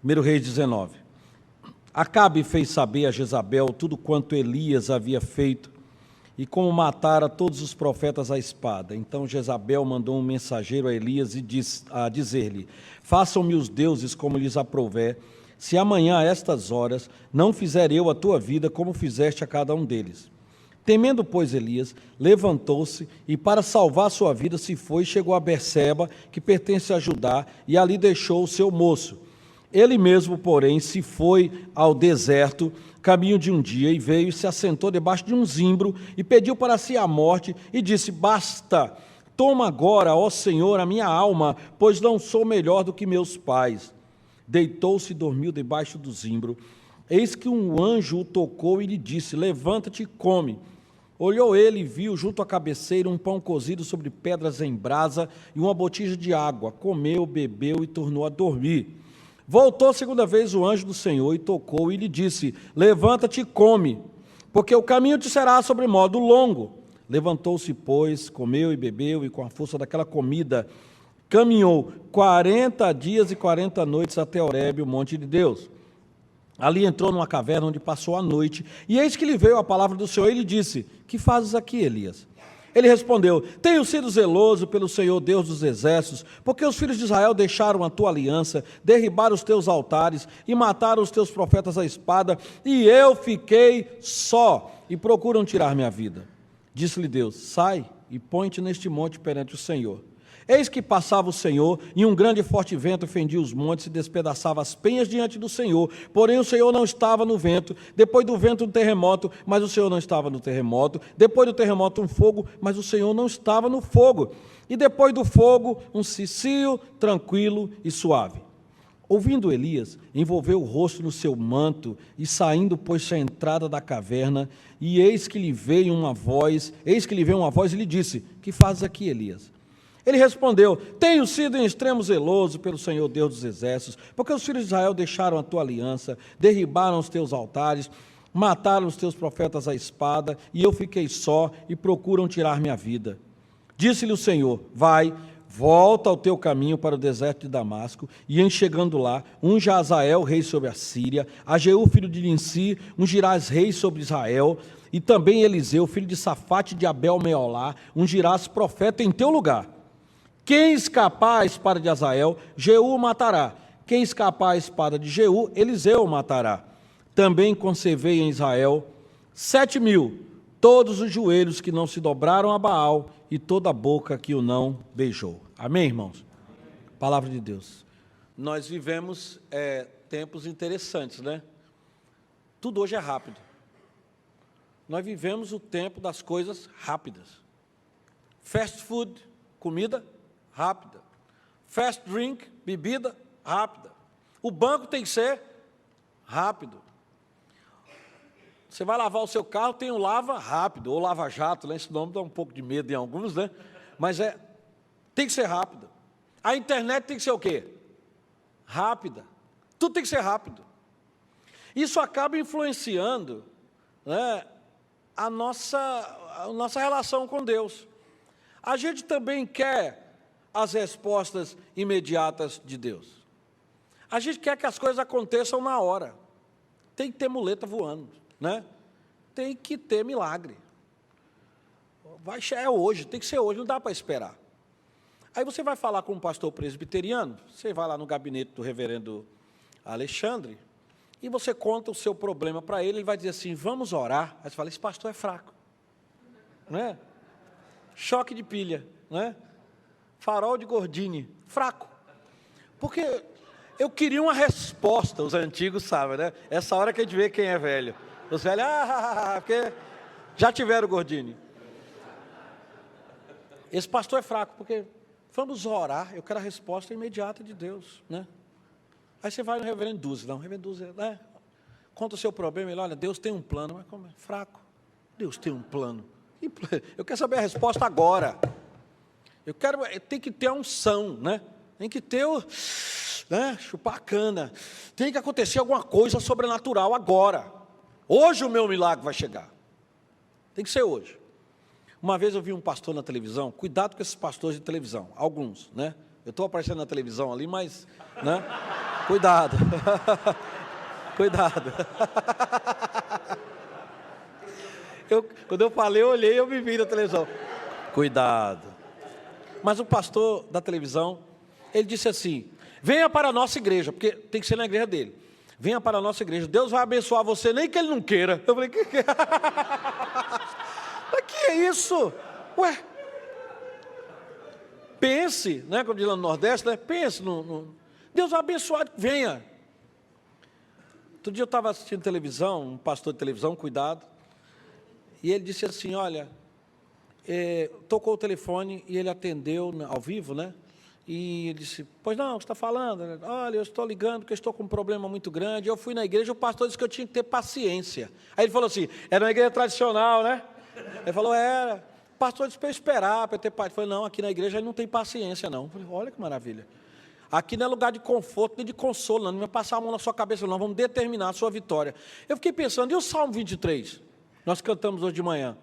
1 Reis 19. Acabe fez saber a Jezabel tudo quanto Elias havia feito e como matara todos os profetas à espada. Então Jezabel mandou um mensageiro a Elias e a dizer-lhe: façam-me os deuses como lhes aprouver, se amanhã a estas horas não fizer eu a tua vida como fizeste a cada um deles. Temendo, pois, Elias, levantou-se e, para salvar sua vida, se foi e chegou a Berseba, que pertence a Judá, e ali deixou o seu moço. Ele mesmo, porém, se foi ao deserto, caminho de um dia, e veio e se assentou debaixo de um zimbro, e pediu para si a morte, e disse: basta, toma agora, ó Senhor, a minha alma, pois não sou melhor do que meus pais. Deitou-se e dormiu debaixo do zimbro. Eis que um anjo o tocou e lhe disse: levanta-te e come. Olhou ele e viu junto à cabeceira um pão cozido sobre pedras em brasa e uma botija de água. Comeu, bebeu e tornou a dormir. Voltou segunda vez o anjo do Senhor e tocou e lhe disse: levanta-te e come, porque o caminho te será sobre modo longo. Levantou-se, pois, comeu e bebeu, e com a força daquela comida caminhou 40 dias e 40 noites até Horebe, o monte de Deus. Ali entrou numa caverna onde passou a noite, e eis que lhe veio a palavra do Senhor e lhe disse: que fazes aqui, Elias? Ele respondeu: tenho sido zeloso pelo Senhor Deus dos exércitos, porque os filhos de Israel deixaram a tua aliança, derribaram os teus altares e mataram os teus profetas à espada, e eu fiquei só, e procuram tirar minha vida. Disse-lhe Deus: sai e põe-te neste monte perante o Senhor. Eis que passava o Senhor, e um grande e forte vento fendia os montes e despedaçava as penhas diante do Senhor. Porém o Senhor não estava no vento. Depois do vento um terremoto, mas o Senhor não estava no terremoto. Depois do terremoto um fogo, mas o Senhor não estava no fogo. E depois do fogo um cicio tranquilo e suave. Ouvindo Elias, envolveu o rosto no seu manto e saindo, pôs-se à entrada da caverna, e eis que lhe veio uma voz e lhe disse: que fazes aqui, Elias? Ele respondeu: tenho sido em extremo zeloso pelo Senhor Deus dos exércitos, porque os filhos de Israel deixaram a tua aliança, derribaram os teus altares, mataram os teus profetas à espada, e eu fiquei só, e procuram tirar minha vida. Disse-lhe o Senhor: vai, volta ao teu caminho para o deserto de Damasco, e em chegando lá, unja Azael, rei sobre a Síria, a Jeú, filho de Ninsi, ungirás rei sobre Israel, e também Eliseu, filho de Safate de Abel-Meolá, ungirás profeta em teu lugar. Quem escapar à espada de Azael, Jeú o matará. Quem escapar à espada de Jeú, Eliseu o matará. Também conservei em Israel 7.000, todos os joelhos que não se dobraram a Baal e toda a boca que o não beijou. Amém, irmãos? Palavra de Deus. Nós vivemos tempos interessantes, né? Tudo hoje é rápido. Nós vivemos o tempo das coisas rápidas. Fast food, comida rápida. Fast drink, bebida rápida. O banco tem que ser rápido. Você vai lavar o seu carro, tem um lava rápido, ou lava jato, né? Esse nome dá um pouco de medo em alguns, né? Mas tem que ser rápido. A internet tem que ser o quê? Rápida. Tudo tem que ser rápido. Isso acaba influenciando, né, a nossa relação com Deus. A gente também quer as respostas imediatas de Deus. A gente quer que as coisas aconteçam na hora. Tem que ter muleta voando, né? Tem que ter milagre. É hoje, tem que ser hoje, não dá para esperar. Aí você vai falar com um pastor presbiteriano, você vai lá no gabinete do reverendo Alexandre, e você conta o seu problema para ele, ele vai dizer assim: vamos orar. Aí você fala: esse pastor é fraco, não é? Choque de pilha, né? Farol de Gordini, fraco. Porque eu queria uma resposta, os antigos sabem, né? Essa hora que a gente vê quem é velho. Os velhos, porque já tiveram Gordini. Esse pastor é fraco, porque vamos orar, eu quero a resposta imediata de Deus, né? Aí você vai no reverendo Duzi, não, o reverendo Duzi, né? Conta o seu problema, ele: olha, Deus tem um plano. Mas como é? Fraco. Deus tem um plano. Eu quero saber a resposta agora. Tem que ter a unção, né? Tem que ter chupar a cana. Tem que acontecer alguma coisa sobrenatural agora. Hoje o meu milagre vai chegar. Tem que ser hoje. Uma vez eu vi um pastor na televisão, cuidado com esses pastores de televisão, alguns, né? Eu estou aparecendo na televisão ali, mas, né? Cuidado. Cuidado. Quando eu falei, eu olhei e eu me vi na televisão. Cuidado. Mas o pastor da televisão, ele disse assim: venha para a nossa igreja, porque tem que ser na igreja dele. Venha para a nossa igreja, Deus vai abençoar você, nem que ele não queira. Eu falei, que é isso? Ué, pense, né, como diz lá no Nordeste, né, pense, Deus vai abençoar, venha. Outro dia eu estava assistindo televisão, um pastor de televisão, cuidado, e ele disse assim, olha, tocou o telefone e ele atendeu ao vivo, né? E ele disse, pois não, o que você está falando? Olha, eu estou ligando porque eu estou com um problema muito grande. Eu fui na igreja, o pastor disse que eu tinha que ter paciência. Aí ele falou assim, era uma igreja tradicional, né? Ele falou, era. O pastor disse para eu esperar, para eu ter paciência. Eu falei, não, aqui na igreja ele não tem paciência, não. Eu falei, olha que maravilha. Aqui não é lugar de conforto, nem de consolo, não vai passar a mão na sua cabeça, não. Vamos determinar a sua vitória. Eu fiquei pensando, e o Salmo 23? Nós cantamos hoje de manhã,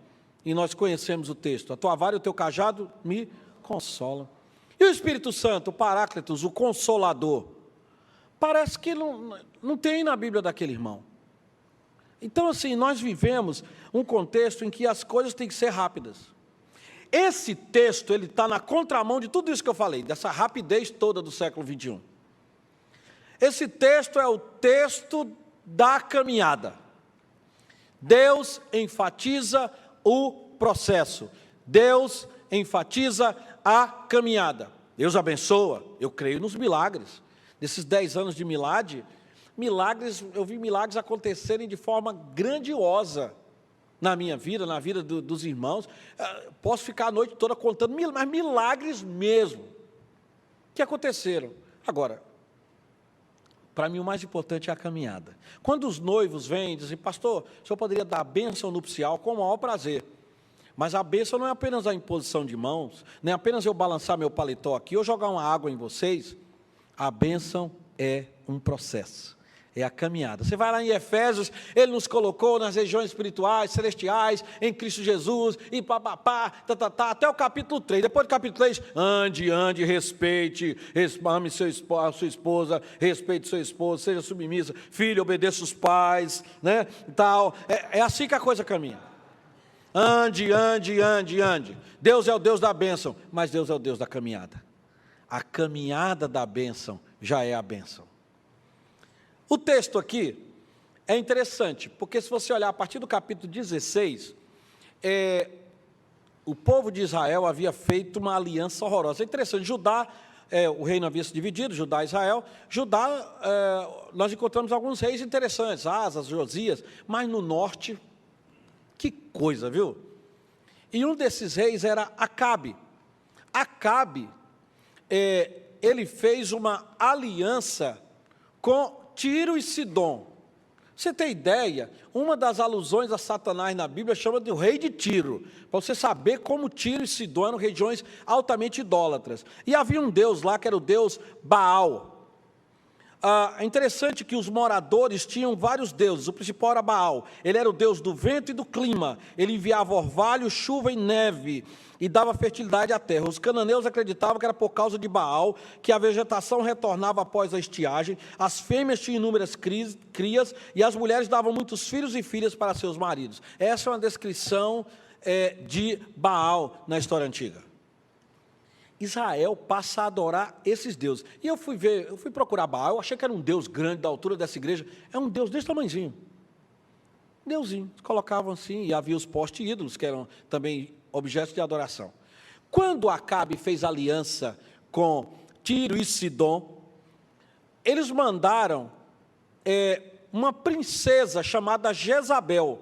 e nós conhecemos o texto. A tua vara e o teu cajado me consolam. E o Espírito Santo, o Paráclitos, o Consolador, parece que não tem na Bíblia daquele irmão. Então, assim, nós vivemos um contexto em que as coisas têm que ser rápidas. Esse texto, ele está na contramão de tudo isso que eu falei, dessa rapidez toda do século 21. Esse texto é o texto da caminhada. Deus enfatiza o processo. Deus enfatiza a caminhada. Deus abençoa. Eu creio nos milagres. Nesses 10 anos de milagres, eu vi milagres acontecerem de forma grandiosa na minha vida, na vida dos irmãos. Posso ficar a noite toda contando, mas milagres mesmo, que aconteceram. Agora, para mim o mais importante é a caminhada. Quando os noivos vêm e dizem, pastor, o senhor poderia dar a bênção nupcial com o maior prazer. Mas a bênção não é apenas a imposição de mãos, nem apenas eu balançar meu paletó aqui ou jogar uma água em vocês. A bênção é um processo, é a caminhada. Você vai lá em Efésios, ele nos colocou nas regiões espirituais, celestiais, em Cristo Jesus, e papapá, até o capítulo 3. Depois do capítulo 3, ande, respeite, ame a sua esposa, respeite seu esposo, seja submissa, filho, obedeça os pais, né? Tal. É assim que a coisa caminha. Ande. Deus é o Deus da bênção, mas Deus é o Deus da caminhada. A caminhada da bênção já é a bênção. O texto aqui é interessante, porque se você olhar a partir do capítulo 16, o povo de Israel havia feito uma aliança horrorosa. É interessante, Judá, o reino havia se dividido, Judá e Israel. Judá, nós encontramos alguns reis interessantes, Asas, Josias, mas no norte, que coisa, viu? E um desses reis era Acabe. Acabe, ele fez uma aliança com Tiro e Sidom. Você tem ideia? Uma das alusões a Satanás na Bíblia chama de o rei de Tiro, para você saber como Tiro e Sidom eram regiões altamente idólatras. E havia um deus lá que era o deus Baal. É interessante que os moradores tinham vários deuses. O principal era Baal. Ele era o deus do vento e do clima. Ele enviava orvalho, chuva e neve e dava fertilidade à terra. Os cananeus acreditavam que era por causa de Baal que a vegetação retornava após a estiagem, as fêmeas tinham inúmeras crias e as mulheres davam muitos filhos e filhas para seus maridos. Essa é uma descrição de Baal na história antiga. Israel passa a adorar esses deuses. E eu fui procurar Baal, eu achei que era um deus grande da altura dessa igreja. É um deus desse tamanhozinho. Deusinho. Colocavam assim, e havia os postes ídolos, que eram também objetos de adoração. Quando Acabe fez aliança com Tiro e Sidom, eles mandaram uma princesa chamada Jezabel.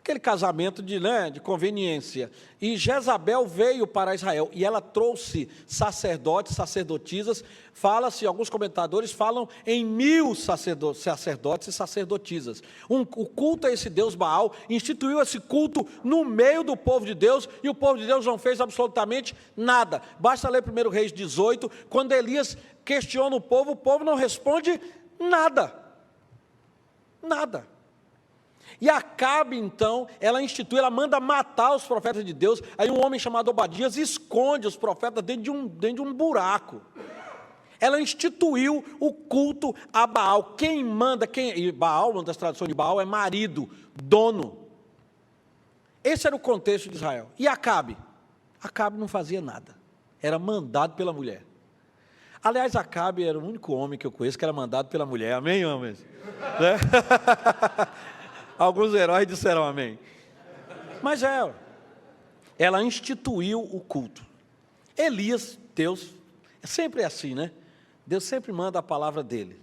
Aquele casamento de conveniência. E Jezabel veio para Israel, e ela trouxe sacerdotes, sacerdotisas. Fala-se, alguns comentadores falam em 1000 sacerdotes e sacerdotisas. O culto a esse Deus Baal instituiu esse culto no meio do povo de Deus, e o povo de Deus não fez absolutamente nada. Basta ler 1 Reis 18, quando Elias questiona o povo não responde nada. Nada. E Acabe, então, ela manda matar os profetas de Deus. Aí um homem chamado Obadias esconde os profetas dentro de um buraco. Ela instituiu o culto a Baal. Quem manda, e Baal, uma das traduções de Baal, é marido, dono. Esse era o contexto de Israel. E Acabe? Acabe não fazia nada. Era mandado pela mulher. Aliás, Acabe era o único homem que eu conheço que era mandado pela mulher. Amém, homens? Né? Alguns heróis disseram amém. Mas ela instituiu o culto. Elias, Deus, sempre é assim, né? Deus sempre manda a palavra dele.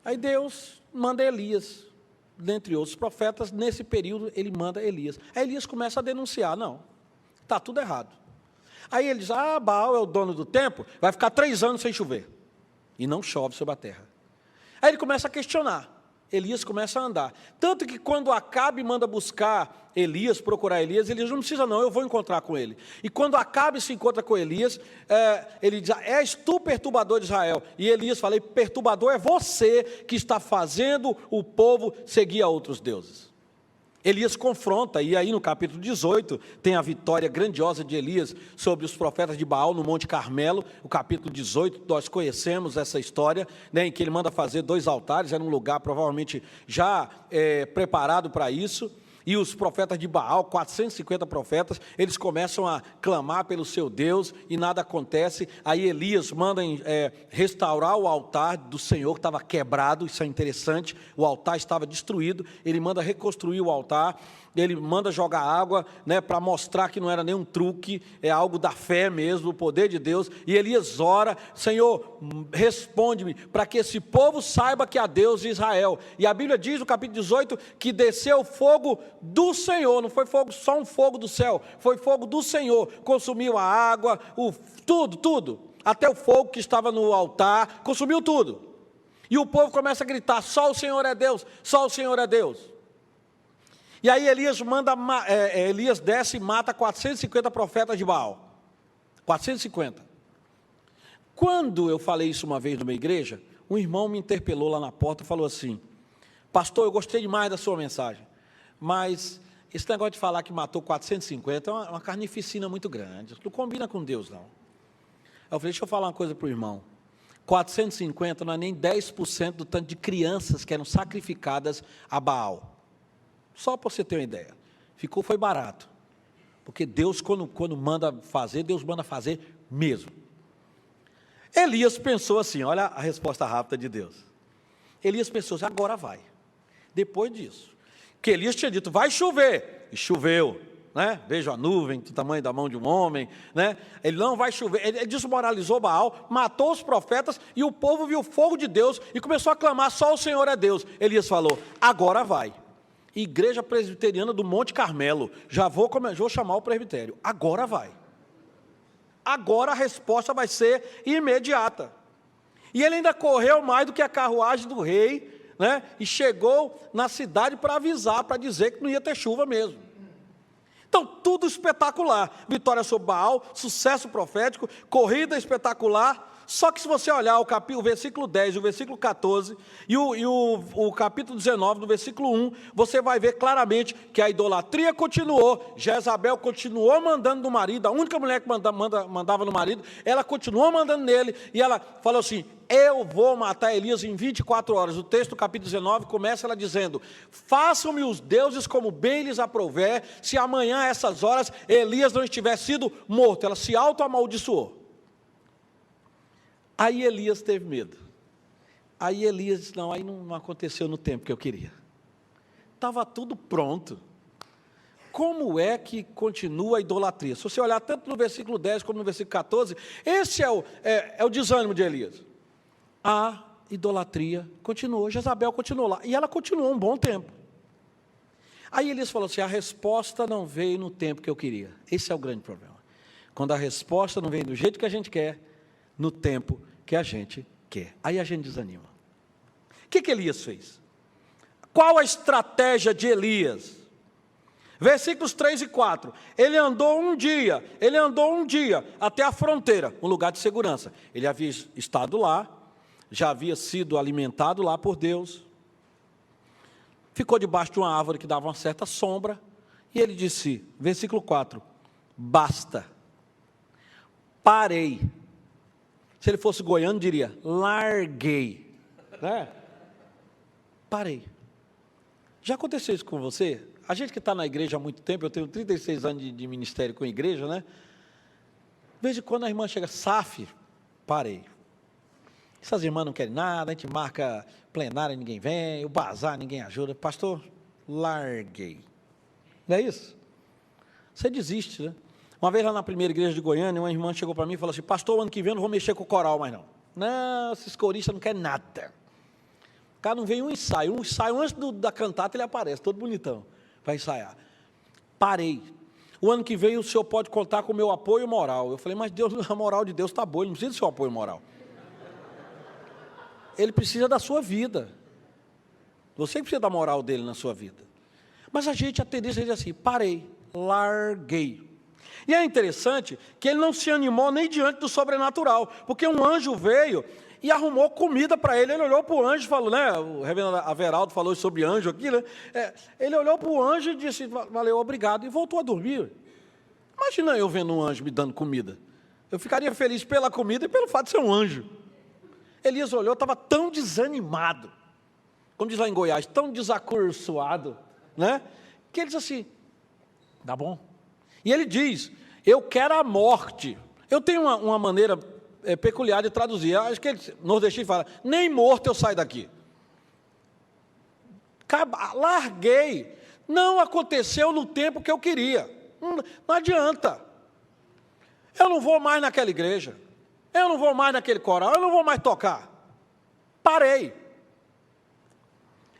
Aí Deus manda Elias, dentre outros profetas, nesse período ele manda Elias. Aí Elias começa a denunciar, não, está tudo errado. Aí ele diz, Baal é o dono do tempo, vai ficar 3 anos sem chover. E não chove sobre a terra. Aí ele começa a questionar. Elias começa a andar. Tanto que quando Acabe manda buscar Elias, procurar Elias, Elias não precisa não, eu vou encontrar com ele. E quando Acabe se encontra com Elias, ele diz, és tu perturbador de Israel. E Elias fala, perturbador é você que está fazendo o povo seguir a outros deuses. Elias confronta, e aí no capítulo 18, tem a vitória grandiosa de Elias sobre os profetas de Baal no Monte Carmelo. O capítulo 18, nós conhecemos essa história, né, em que ele manda fazer 2 altares, era um lugar provavelmente já preparado para isso. E os profetas de Baal, 450 profetas, eles começam a clamar pelo seu Deus e nada acontece. Aí Elias manda restaurar o altar do Senhor, que estava quebrado, isso é interessante, o altar estava destruído, ele manda reconstruir o altar, ele manda jogar água, né, para mostrar que não era nenhum truque, é algo da fé mesmo, o poder de Deus. E Elias ora, Senhor, responde-me, para que esse povo saiba que há Deus de Israel. E a Bíblia diz no capítulo 18, que desceu fogo do Senhor, não foi fogo, só um fogo do céu, foi fogo do Senhor, consumiu a água, tudo, até o fogo que estava no altar, consumiu tudo. E o povo começa a gritar, só o Senhor é Deus, só o Senhor é Deus. E aí Elias desce e mata 450 profetas de Baal. 450. Quando eu falei isso uma vez numa igreja, um irmão me interpelou lá na porta e falou assim, pastor, eu gostei demais da sua mensagem, mas esse negócio de falar que matou 450 é uma carnificina muito grande, não combina com Deus, não. Aí eu falei, deixa eu falar uma coisa para o irmão, 450 não é nem 10% do tanto de crianças que eram sacrificadas a Baal. Só para você ter uma ideia. Foi barato. Porque Deus, quando manda fazer, Deus manda fazer mesmo. Elias pensou assim, olha a resposta rápida de Deus. Elias pensou assim, agora vai. Depois disso. Que Elias tinha dito, vai chover. E choveu. Né? Veja a nuvem do tamanho da mão de um homem. Né? Ele não vai chover. Ele desmoralizou Baal, matou os profetas, e o povo viu o fogo de Deus e começou a clamar, só o Senhor é Deus. Elias falou, agora vai. Igreja Presbiteriana do Monte Carmelo, já vou chamar o presbitério, agora vai. Agora a resposta vai ser imediata. E ele ainda correu mais do que a carruagem do rei, né? E chegou na cidade para avisar, para dizer que não ia ter chuva mesmo. Então, tudo espetacular, vitória sobre Baal, sucesso profético, corrida espetacular. Só que se você olhar o versículo 10 e o versículo 14 e o capítulo 19, no versículo 1, você vai ver claramente que a idolatria continuou, Jezabel continuou mandando no marido, a única mulher que mandava no marido, ela continuou mandando nele, e ela falou assim, eu vou matar Elias em 24 horas. O texto do capítulo 19 começa ela dizendo, façam-me os deuses como bem lhes aprouver, se amanhã a essas horas Elias não estiver sido morto. Ela se auto-amaldiçoou. Aí Elias teve medo. Aí Elias disse, não, aí não aconteceu no tempo que eu queria. Estava tudo pronto. Como é que continua a idolatria? Se você olhar tanto no versículo 10 como no versículo 14, esse é o desânimo de Elias. A idolatria continuou, Jezabel continuou lá, e ela continuou um bom tempo. Aí Elias falou assim, a resposta não veio no tempo que eu queria. Esse é o grande problema. Quando a resposta não vem do jeito que a gente quer, no tempo que a gente quer. Aí a gente desanima. O que Elias fez? Qual a estratégia de Elias? Versículos 3 e 4. Ele andou um dia até a fronteira, um lugar de segurança. Ele havia estado lá, já havia sido alimentado lá por Deus. Ficou debaixo de uma árvore que dava uma certa sombra. E ele disse, versículo 4, basta, parei. Se ele fosse goiano, diria, larguei. Né? Parei. Já aconteceu isso com você? A gente que está na igreja há muito tempo, eu tenho 36 anos de ministério com a igreja, né? De vez em quando a irmã chega, SAF, parei. Essas irmãs não querem nada, a gente marca plenária, ninguém vem, o bazar, ninguém ajuda. Pastor, larguei. Não é isso? Você desiste, né? Uma vez lá na primeira igreja de Goiânia, uma irmã chegou para mim e falou assim, pastor, ano que vem eu não vou mexer com o coral mais não. Não, esses coristas não querem nada. O cara não vem um ensaio antes da cantata ele aparece, todo bonitão, para ensaiar. Parei. O ano que vem o senhor pode contar com o meu apoio moral. Eu falei, mas Deus, a moral de Deus está boa, ele não precisa do seu apoio moral. Ele precisa da sua vida. Você que precisa da moral dele na sua vida. Mas a tendência é dizer assim, parei, larguei. E é interessante que ele não se animou nem diante do sobrenatural, porque um anjo veio e arrumou comida para ele. Ele olhou para o anjo e falou, né? O reverendo Averaldo falou sobre anjo aqui, né? Ele olhou para o anjo e disse, valeu, obrigado, e voltou a dormir. Imagina eu vendo um anjo me dando comida. Eu ficaria feliz pela comida e pelo fato de ser um anjo. Elias olhou, estava tão desanimado, como diz lá em Goiás, tão desacursoado, né? Que ele disse assim, tá bom. E ele diz, eu quero a morte. Eu tenho uma maneira peculiar de traduzir, acho que ele, nordestino fala, nem morto eu saio daqui. Larguei, não aconteceu no tempo que eu queria, não adianta. Eu não vou mais naquela igreja, eu não vou mais naquele coral, eu não vou mais tocar. Parei.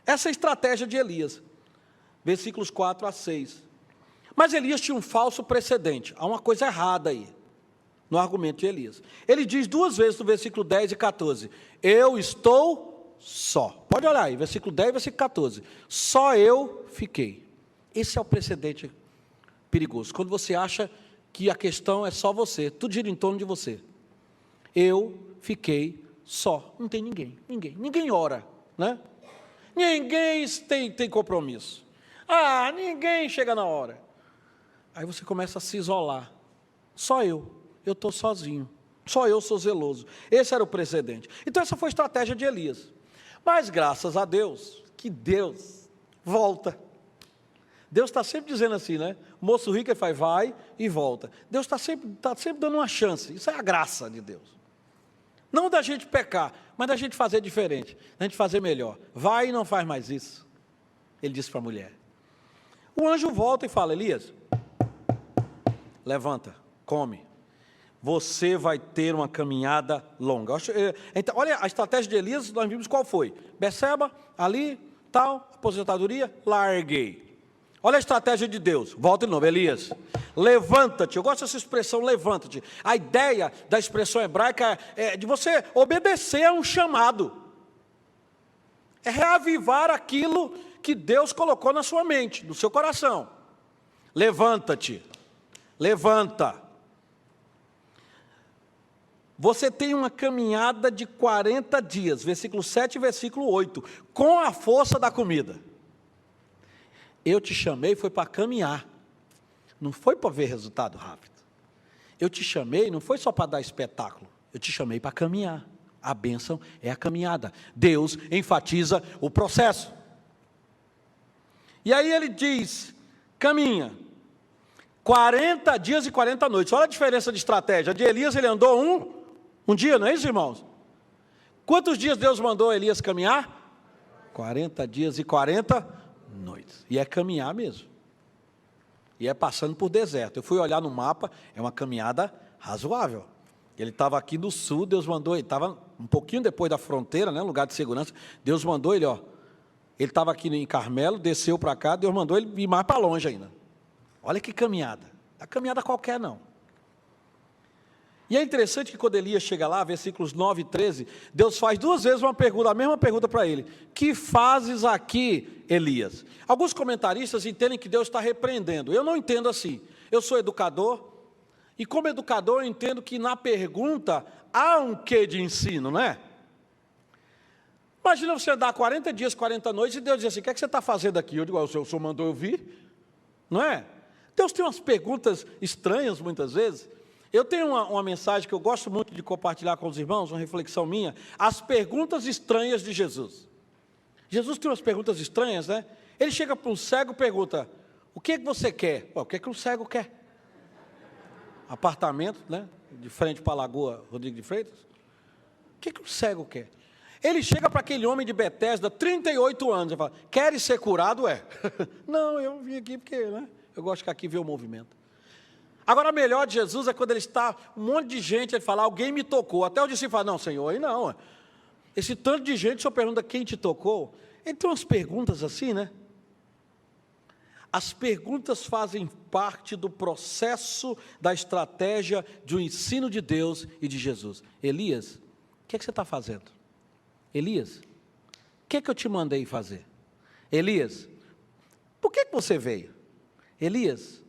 Essa é a estratégia de Elias. Versículos 4 a 6. Mas Elias tinha um falso precedente. Há uma coisa errada aí, no argumento de Elias. Ele diz duas vezes no versículo 10 e 14. Eu estou só. Pode olhar aí, versículo 10 e versículo 14. Só eu fiquei. Esse é o precedente perigoso. Quando você acha que a questão é só você, tudo gira em torno de você. Eu fiquei só, não tem ninguém ora, né? Ninguém tem compromisso, ninguém chega na hora, aí você começa a se isolar, só eu estou sozinho, só eu sou zeloso, esse era o precedente. Então essa foi a estratégia de Elias, mas graças a Deus, que Deus volta. Deus está sempre dizendo assim, né? O moço rico ele faz, vai e volta. Deus está sempre dando uma chance. Isso é a graça de Deus. Não da gente pecar, mas da gente fazer diferente, da gente fazer melhor. Vai e não faz mais isso. Ele disse para a mulher. O anjo volta e fala, Elias, levanta, come. Você vai ter uma caminhada longa. Então, olha, a estratégia de Elias, nós vimos qual foi. Beceba, ali, tal, aposentadoria, larguei. Olha a estratégia de Deus, volta de novo, Elias, levanta-te, eu gosto dessa expressão, levanta-te, a ideia da expressão hebraica é de você obedecer a um chamado, é reavivar aquilo que Deus colocou na sua mente, no seu coração, levanta-te, levanta, você tem uma caminhada de 40 dias, versículo 7 e versículo 8, com a força da comida. Eu te chamei, foi para caminhar, não foi para ver resultado rápido. Eu te chamei, não foi só para dar espetáculo, eu te chamei para caminhar. A bênção é a caminhada. Deus enfatiza o processo. E aí ele diz, caminha, 40 dias e 40 noites. Olha a diferença de estratégia. De Elias ele andou um dia, não é isso, irmãos? Quantos dias Deus mandou Elias caminhar? 40 dias e 40 noites, e é caminhar mesmo, e é passando por deserto. Eu fui olhar no mapa, é uma caminhada razoável. Ele estava aqui no sul, Deus mandou, ele estava um pouquinho depois da fronteira, né, lugar de segurança, Deus mandou ele, ele estava aqui em Carmelo, desceu para cá, Deus mandou ele ir mais para longe ainda. Olha que caminhada, não é caminhada qualquer não. E é interessante que quando Elias chega lá, versículos 9 e 13, Deus faz duas vezes uma pergunta, a mesma pergunta para ele. Que fazes aqui, Elias? Alguns comentaristas entendem que Deus está repreendendo. Eu não entendo assim. Eu sou educador, e como educador eu entendo que na pergunta há um quê de ensino, não é? Imagina você andar 40 dias, 40 noites, e Deus diz assim, o que é que você está fazendo aqui? Eu digo, o senhor mandou eu vir, não é? Deus tem umas perguntas estranhas muitas vezes. Eu tenho uma mensagem que eu gosto muito de compartilhar com os irmãos, uma reflexão minha, as perguntas estranhas de Jesus. Jesus tem umas perguntas estranhas, né? Ele chega para um cego e pergunta, o que você quer? O que um cego quer? Apartamento, né? De frente para a Lagoa Rodrigo de Freitas. O que um cego quer? Ele chega para aquele homem de Betesda, 38 anos, e fala, queres ser curado? Não, eu vim aqui porque, né? Eu gosto de ficar aqui e ver o movimento. Agora, a melhor de Jesus é quando ele está, um monte de gente, ele fala, alguém me tocou. Até o discípulo fala, não, Senhor, aí não. Esse tanto de gente, o Senhor pergunta quem te tocou. Ele tem umas perguntas assim, né? As perguntas fazem parte do processo da estratégia de um ensino de Deus e de Jesus. Elias, o que você está fazendo? Elias, o que eu te mandei fazer? Elias, por que você veio? Elias,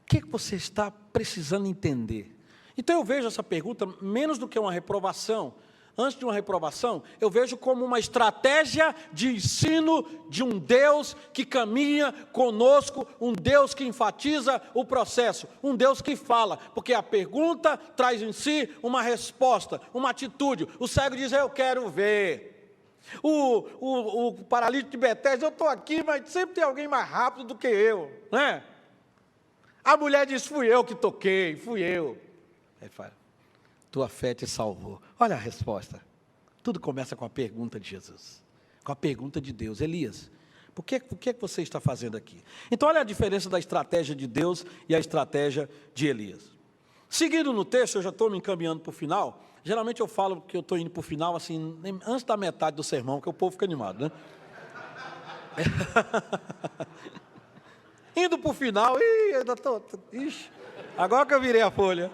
o que você está precisando entender? Então eu vejo essa pergunta menos do que uma reprovação. Antes de uma reprovação, eu vejo como uma estratégia de ensino de um Deus que caminha conosco, um Deus que enfatiza o processo, um Deus que fala, porque a pergunta traz em si uma resposta, uma atitude. O cego diz, eu quero ver. O paralítico de Betesda, eu estou aqui, mas sempre tem alguém mais rápido do que eu, né? A mulher diz, fui eu que toquei, fui eu. Aí fala, tua fé te salvou. Olha a resposta. Tudo começa com a pergunta de Jesus, com a pergunta de Deus. Elias, por que você está fazendo aqui? Então olha a diferença da estratégia de Deus e a estratégia de Elias. Seguindo no texto, eu já estou me encaminhando para o final. Geralmente eu falo que eu estou indo para o final, assim, antes da metade do sermão, que o povo fica animado, né? Indo para o final, ainda estou... Agora que eu virei a folha.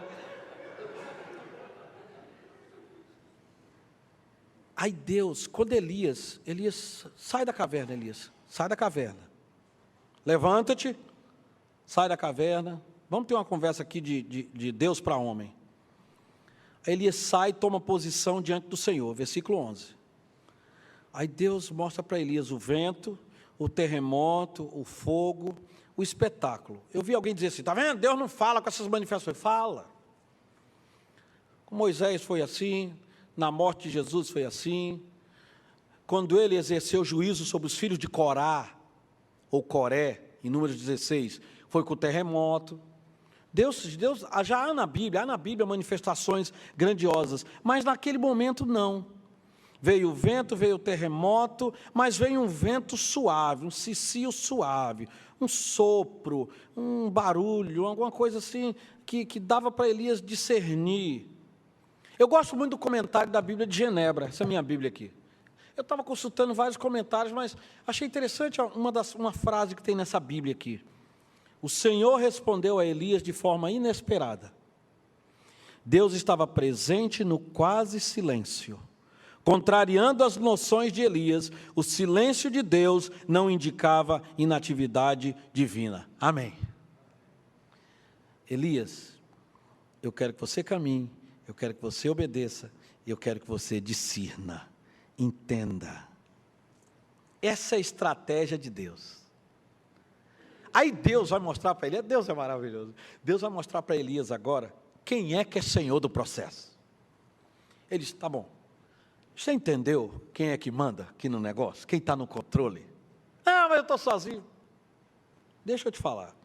Aí Deus, quando Elias, sai da caverna, Elias, sai da caverna. Levanta-te, sai da caverna. Vamos ter uma conversa aqui de Deus para homem. Aí Elias sai e toma posição diante do Senhor, versículo 11. Aí Deus mostra para Elias o vento, o terremoto, o fogo, o espetáculo. Eu vi alguém dizer assim, está vendo? Deus não fala com essas manifestações. Fala. Com Moisés foi assim, na morte de Jesus foi assim, quando ele exerceu juízo sobre os filhos de Corá, ou Coré, em Números 16, foi com o terremoto. Deus já há na Bíblia manifestações grandiosas, mas naquele momento não. Veio o vento, veio o terremoto, mas veio um vento suave, um cicio suave, um sopro, um barulho, alguma coisa assim, que dava para Elias discernir. Eu gosto muito do comentário da Bíblia de Genebra, essa é a minha Bíblia aqui. Eu estava consultando vários comentários, mas achei interessante uma frase que tem nessa Bíblia aqui. O Senhor respondeu a Elias de forma inesperada. Deus estava presente no quase silêncio. Contrariando as noções de Elias, o silêncio de Deus não indicava inatividade divina. Amém. Elias, eu quero que você caminhe, eu quero que você obedeça, eu quero que você discirna, entenda. Essa é a estratégia de Deus. Aí Deus vai mostrar para Elias, Deus é maravilhoso, Deus vai mostrar para Elias agora, quem é que é senhor do processo. Ele diz, tá bom, você entendeu quem é que manda aqui no negócio? Quem está no controle? Ah, mas eu estou sozinho. Deixa eu te falar.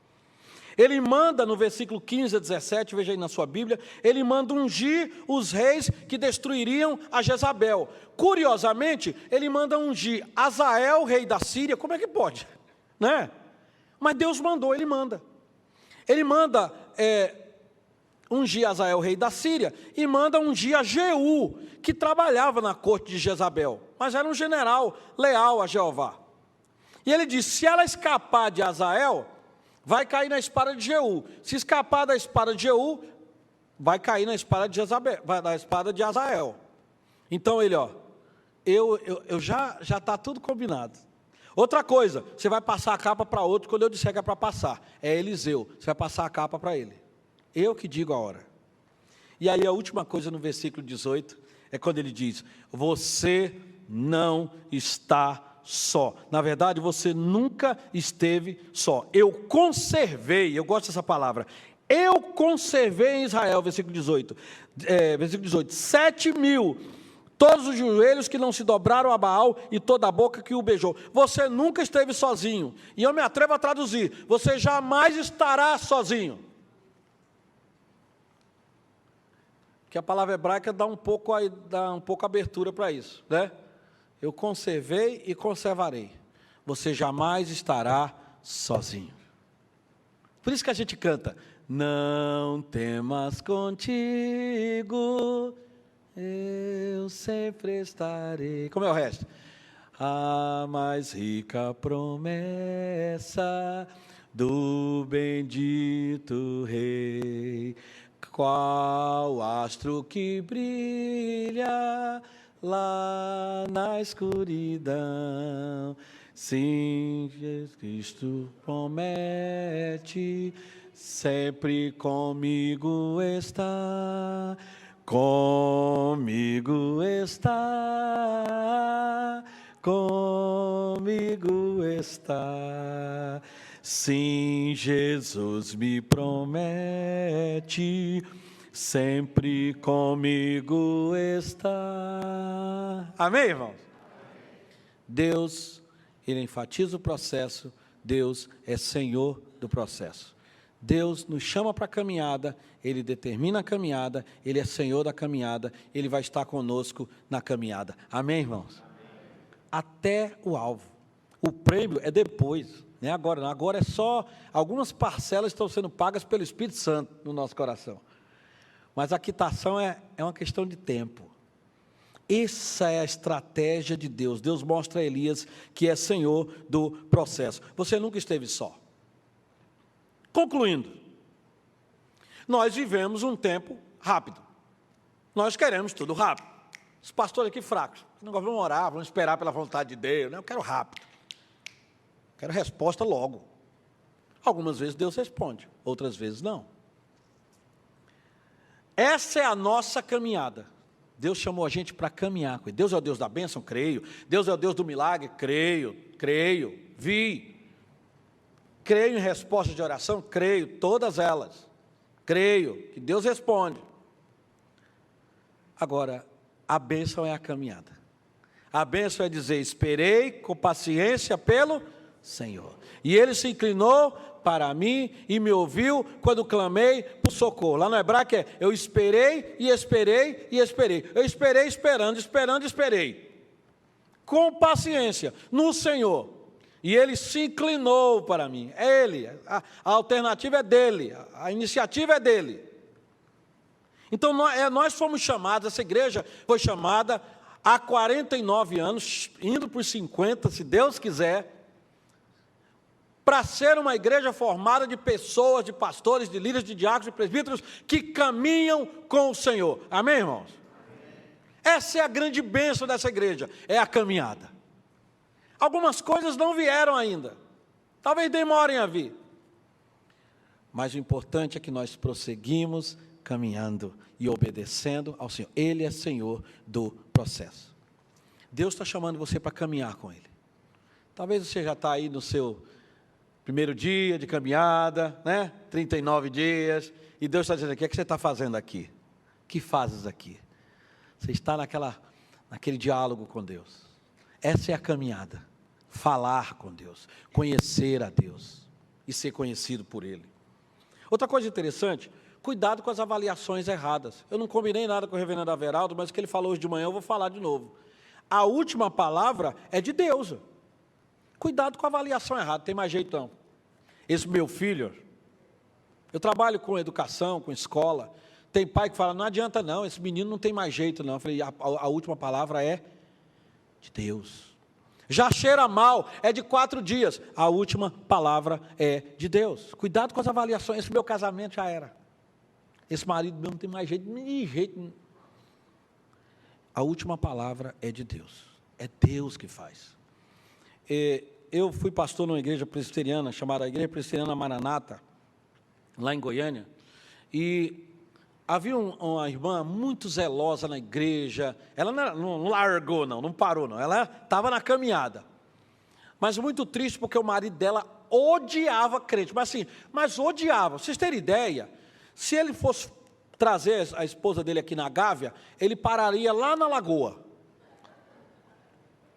Ele manda, no versículo 15 a 17, veja aí na sua Bíblia, ele manda ungir os reis que destruiriam a Jezabel. Curiosamente, ele manda ungir Azael, rei da Síria. Como é que pode? Né? Mas Deus mandou, ele manda. Ele manda ungir Azael, rei da Síria, e manda ungir a Jeú, que trabalhava na corte de Jezabel, mas era um general leal a Jeová. E ele diz, se ela escapar de Azael, vai cair na espada de Jeú. Se escapar da espada de Jeú, vai cair na espada de Jezabel, na espada de Azael. Então ele, já está tudo combinado. Outra coisa, você vai passar a capa para outro quando eu disser que é para passar. É Eliseu, você vai passar a capa para ele. Eu que digo a hora. E aí a última coisa no versículo 18, é quando ele diz, você não está só. Na verdade, você nunca esteve só. Eu conservei, eu gosto dessa palavra, eu conservei em Israel, versículo 18, 7.000, todos os joelhos que não se dobraram a Baal e toda a boca que o beijou. Você nunca esteve sozinho. E eu me atrevo a traduzir: você jamais estará sozinho. Que a palavra hebraica dá um pouco abertura para isso, né? Eu conservei e conservarei. Você jamais estará sozinho. Por isso que a gente canta: não temas, contigo eu sempre estarei. Como é o resto? A mais rica promessa do bendito Rei, qual astro que brilha lá na escuridão. Sim, Jesus Cristo promete sempre comigo está. Comigo está, comigo está. Sim, Jesus me promete, sempre comigo está. Amém, irmãos? Deus, Ele enfatiza o processo. Deus é Senhor do processo. Deus nos chama para a caminhada, Ele determina a caminhada, Ele é Senhor da caminhada, Ele vai estar conosco na caminhada. Amém, irmãos? Amém. Até o alvo. O prêmio é depois, não é agora não. Agora é só, algumas parcelas estão sendo pagas pelo Espírito Santo no nosso coração. Mas a quitação é uma questão de tempo. Essa é a estratégia de Deus. Deus mostra a Elias que é Senhor do processo. Você nunca esteve só. Concluindo, nós vivemos um tempo rápido. Nós queremos tudo rápido. Os pastores aqui fracos, vamos orar, vamos esperar pela vontade de Deus. Não, eu quero rápido. Quero resposta logo. Algumas vezes Deus responde, outras vezes não. Essa é a nossa caminhada. Deus chamou a gente para caminhar com Ele. Deus é o Deus da bênção? Creio. Deus é o Deus do milagre? Creio. Vi. Creio em respostas de oração? Creio, todas elas. Creio que Deus responde. Agora, a bênção é a caminhada. A bênção é dizer: esperei com paciência pelo Senhor. E Ele se inclinou para mim e me ouviu quando clamei por socorro. Lá no hebraico é: eu esperei e esperei e esperei. Eu esperei esperando, esperei. Com paciência no Senhor. E Ele se inclinou para mim. É Ele, a alternativa é dEle, a iniciativa é dEle. Então nós fomos chamados, essa igreja foi chamada há 49 anos, indo para os 50, se Deus quiser, para ser uma igreja formada de pessoas, de pastores, de líderes, de diáconos, de presbíteros, que caminham com o Senhor. Amém, irmãos? Essa é a grande bênção dessa igreja, é a caminhada. Algumas coisas não vieram ainda, talvez demorem a vir, mas o importante é que nós prosseguimos caminhando e obedecendo ao Senhor. Ele é Senhor do processo. Deus está chamando você para caminhar com Ele. Talvez você já está aí no seu primeiro dia de caminhada, né? 39 dias, e Deus está dizendo: o que é que você está fazendo aqui? O que fazes aqui? Você está naquele diálogo com Deus. Essa é a caminhada. Falar com Deus, conhecer a Deus e ser conhecido por Ele. Outra coisa interessante, cuidado com as avaliações erradas. Eu não combinei nada com o reverendo Averaldo, mas o que ele falou hoje de manhã eu vou falar de novo. A última palavra é de Deus. Cuidado com a avaliação errada, tem mais jeito não. Esse meu filho, eu trabalho com educação, com escola, tem pai que fala: não adianta não, esse menino não tem mais jeito não. Eu falei: a última palavra é de Deus. Já cheira mal, é de 4 dias. A última palavra é de Deus. Cuidado com as avaliações. Esse meu casamento já era. Esse marido meu não tem mais jeito, nem jeito. A última palavra é de Deus. É Deus que faz. Eu fui pastor numa igreja presbiteriana, chamada Igreja Presbiteriana Maranata, lá em Goiânia, e havia uma irmã muito zelosa na igreja. Ela não largou não parou não, ela estava na caminhada, mas muito triste porque o marido dela odiava crente, mas odiava. Vocês terem ideia, Se ele fosse trazer a esposa dele aqui na Gávea, ele pararia lá na lagoa.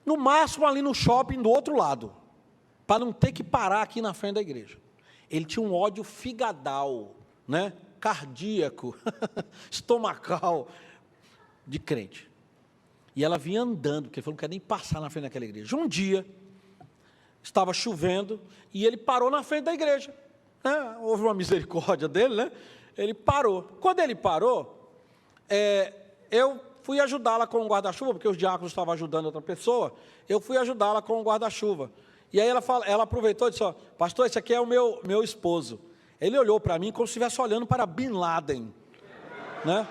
No máximo ali no shopping do outro lado, para não ter que parar aqui na frente da igreja. Ele tinha um ódio figadal, né? Cardíaco, estomacal, de crente. E ela vinha andando, porque ele falou, não quer nem passar na frente daquela igreja. Um dia, estava chovendo, e ele parou na frente da igreja. Né? Houve uma misericórdia dele, né? Ele parou. Quando ele parou, eu fui ajudá-la com o guarda-chuva, porque os diáconos estavam ajudando outra pessoa, eu fui ajudá-la com o guarda-chuva. E aí ela aproveitou e disse, ó, pastor, esse aqui é o meu esposo. Ele olhou para mim como se estivesse olhando para Bin Laden, né?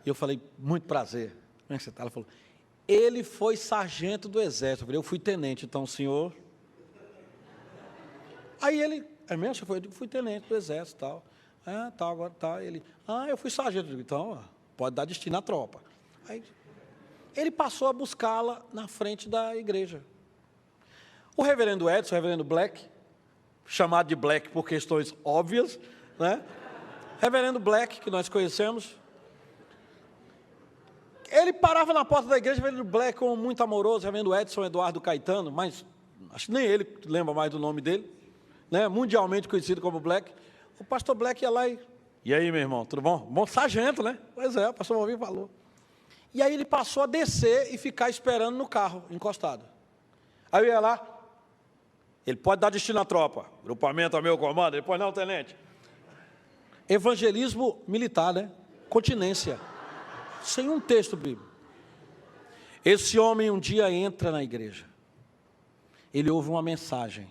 E eu falei, muito prazer. Como é que você está? Ela falou, ele foi sargento do exército. Eu falei, eu fui tenente, então o senhor... Aí ele, é mesmo? Eu fui tenente do exército e tal. Tá, agora tá. Ele, eu fui sargento. Eu digo, então, pode dar destino à tropa. Aí, ele passou a buscá-la na frente da igreja. O reverendo Edson, o reverendo Black, chamado de Black por questões óbvias, né? Reverendo Black, que nós conhecemos, ele parava na porta da igreja, o reverendo Black, como muito amoroso, o reverendo Edson Eduardo Caetano, mas acho que nem ele lembra mais do nome dele, né? Mundialmente conhecido como Black. O pastor Black ia lá e aí, meu irmão, tudo bom? Bom, sargento, né? Pois é, o pastor Valmir falou. E aí ele passou a descer e ficar esperando no carro, encostado. Aí eu ia lá, ele pode dar destino à tropa, grupamento a meu comando, ele pode não, tenente. Evangelismo militar, né? Continência. Sem um texto bíblico. Esse homem um dia entra na igreja. Ele ouve uma mensagem.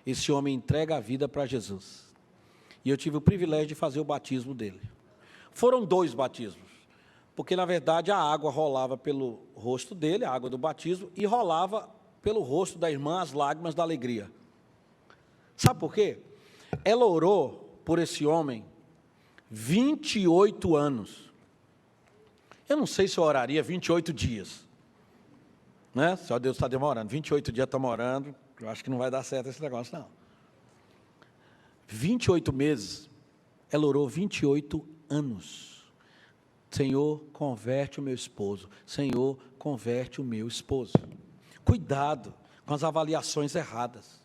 Esse homem entrega a vida para Jesus. E eu tive o privilégio de fazer o batismo dele. Foram 2 batismos. Porque, na verdade, a água rolava pelo rosto dele, a água do batismo, e rolava pelo rosto da irmã as lágrimas da alegria. Sabe por quê? Ela orou por esse homem 28 anos. Eu não sei se eu oraria 28 dias. Né? Só Deus está demorando. 28 dias está demorando. Eu acho que não vai dar certo esse negócio, não. 28 meses. Ela orou 28 anos. Senhor, converte o meu esposo. Senhor, converte o meu esposo. Cuidado com as avaliações erradas.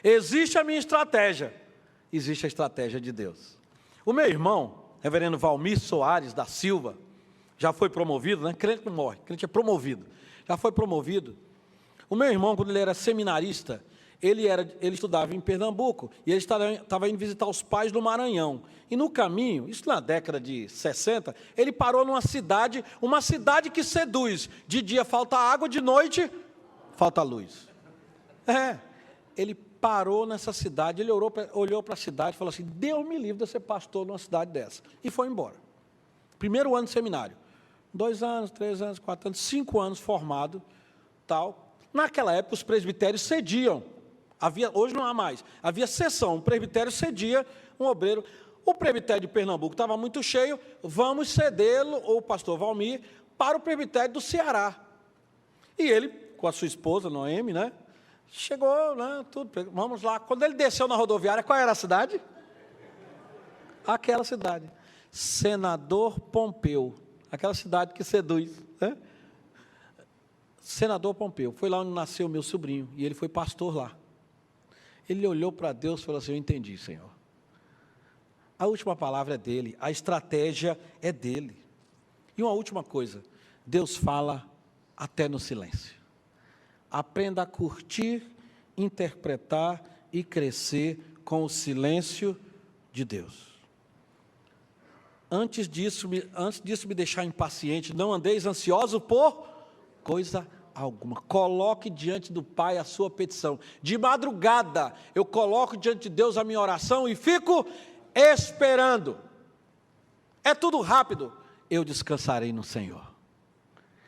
Existe a minha estratégia. Existe a estratégia de Deus. O meu irmão, reverendo Valmir Soares da Silva, já foi promovido, né? Crente não morre, crente é promovido. Já foi promovido. O meu irmão, quando ele era seminarista, ele estudava em Pernambuco, e ele estava indo visitar os pais no Maranhão. E no caminho, isso na década de 60, ele parou numa cidade, uma cidade que seduz. De dia falta água, de noite falta luz. Ele parou nessa cidade, ele olhou para a cidade e falou assim, Deus me livre de ser pastor numa cidade dessa. E foi embora. Primeiro ano de seminário. 2 anos, 3 anos, 4 anos, 5 anos formado, tal. Naquela época, os presbitérios cediam. Hoje não há mais. Havia sessão, o presbitério cedia um obreiro. O presbitério de Pernambuco estava muito cheio, vamos cedê-lo, ou o pastor Valmir, para o presbitério do Ceará. E ele, com a sua esposa, Noemi, né? Chegou, né? Tudo, vamos lá. Quando ele desceu na rodoviária, qual era a cidade? Aquela cidade. Senador Pompeu. Aquela cidade que seduz, né? Senador Pompeu. Foi lá onde nasceu o meu sobrinho, e ele foi pastor lá. Ele olhou para Deus e falou assim, eu entendi, Senhor. A última palavra é dele, a estratégia é dele. E uma última coisa, Deus fala até no silêncio. Aprenda a curtir, interpretar e crescer com o silêncio de Deus. Antes disso me deixar impaciente, não andeis ansioso por coisa alguma. Coloque diante do Pai a sua petição. De madrugada, eu coloco diante de Deus a minha oração e fico esperando. É tudo rápido. Eu descansarei no Senhor.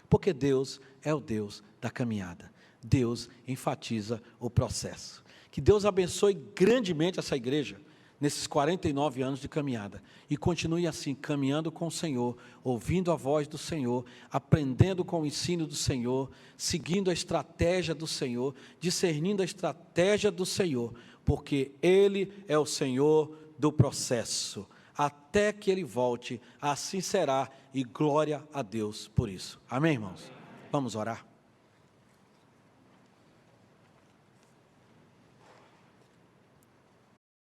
Porque Deus é o Deus da caminhada. Deus enfatiza o processo. Que Deus abençoe grandemente essa igreja nesses 49 anos de caminhada, e continue assim, caminhando com o Senhor, ouvindo a voz do Senhor, aprendendo com o ensino do Senhor, seguindo a estratégia do Senhor, discernindo a estratégia do Senhor, porque Ele é o Senhor do processo. Até que Ele volte, assim será, e glória a Deus por isso. Amém, irmãos? Vamos orar.